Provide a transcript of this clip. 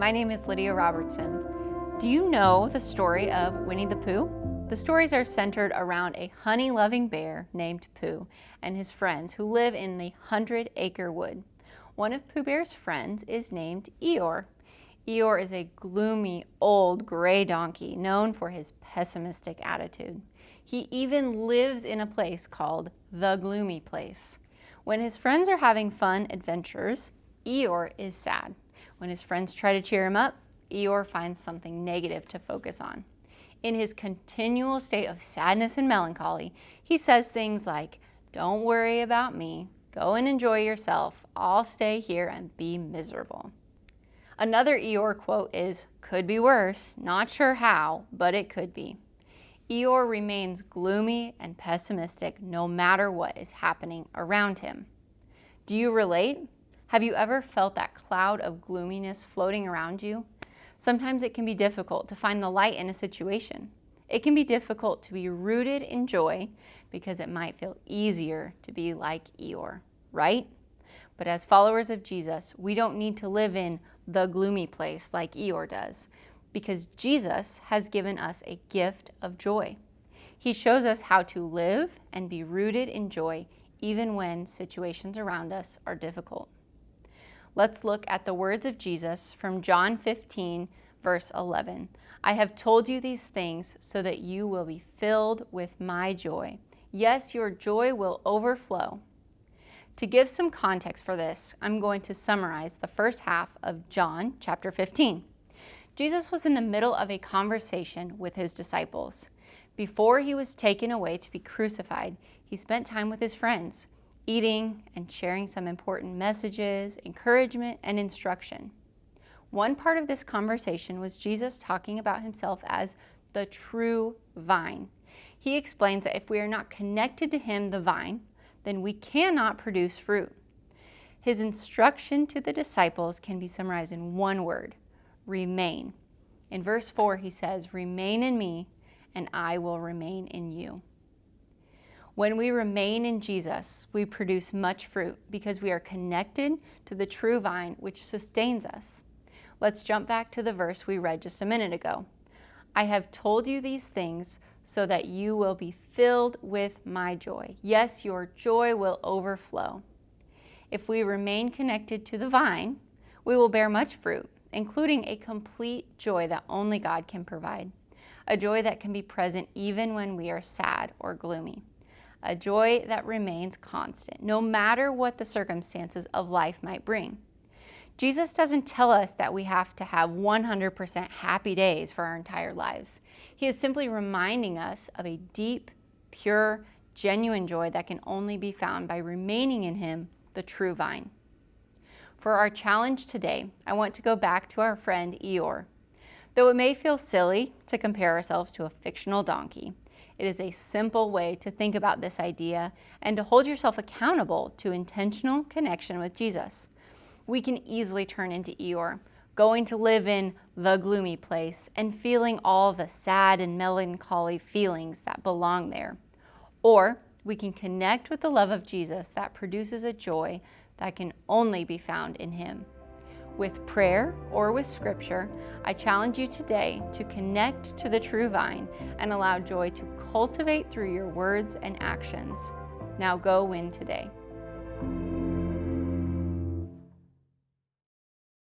my name is Lydia Robertson. Do you know the story of Winnie the Pooh? The stories are centered around a honey-loving bear named Pooh and his friends who live in the 100-acre wood. One of Pooh Bear's friends is named Eeyore. Eeyore is a gloomy, old, gray donkey known for his pessimistic attitude. He even lives in a place called the Gloomy place. When his friends are having fun adventures, Eeyore is sad. When his friends try to cheer him up, Eeyore finds something negative to focus on. In his continual state of sadness and melancholy, he says things like, "Don't worry about me, go and enjoy yourself, I'll stay here and be miserable." Another Eeyore quote is, "Could be worse, not sure how, but it could be." Eeyore remains gloomy and pessimistic no matter what is happening around him. Do you relate? Have you ever felt that cloud of gloominess floating around you? Sometimes it can be difficult to find the light in a situation. It can be difficult to be rooted in joy because it might feel easier to be like Eeyore, right? But as followers of Jesus, we don't need to live in the gloomy place like Eeyore does, because Jesus has given us a gift of joy. He shows us how to live and be rooted in joy even when situations around us are difficult. Let's look at the words of Jesus from John 15, verse 11. "I have told you these things so that you will be filled with my joy. Yes, your joy will overflow." To give some context for this, I'm going to summarize the first half of John chapter 15. Jesus was in the middle of a conversation with his disciples. Before he was taken away to be crucified, he spent time with his friends, eating and sharing some important messages, encouragement, and instruction. One part of this conversation was Jesus talking about himself as the true vine. He explains that if we are not connected to him, the vine, then we cannot produce fruit. His instruction to the disciples can be summarized in one word: remain. In verse 4, he says, "Remain in me, and I will remain in you." When we remain in Jesus, we produce much fruit because we are connected to the true vine which sustains us. Let's jump back to the verse we read just a minute ago. "I have told you these things so that you will be filled with my joy. Yes, your joy will overflow." If we remain connected to the vine, we will bear much fruit, including a complete joy that only God can provide. A joy that can be present even when we are sad or gloomy. A joy that remains constant, no matter what the circumstances of life might bring. Jesus doesn't tell us that we have to have 100% happy days for our entire lives. He is simply reminding us of a deep, pure, genuine joy that can only be found by remaining in him, the true vine. For our challenge today, I want to go back to our friend Eeyore. Though it may feel silly to compare ourselves to a fictional donkey, it is a simple way to think about this idea and to hold yourself accountable to intentional connection with Jesus. We can easily turn into Eeyore, going to live in the gloomy place and feeling all the sad and melancholy feelings that belong there. Or we can connect with the love of Jesus that produces a joy that can only be found in him. With prayer or with scripture, I challenge you today to connect to the true vine and allow joy to cultivate through your words and actions. Now go win today.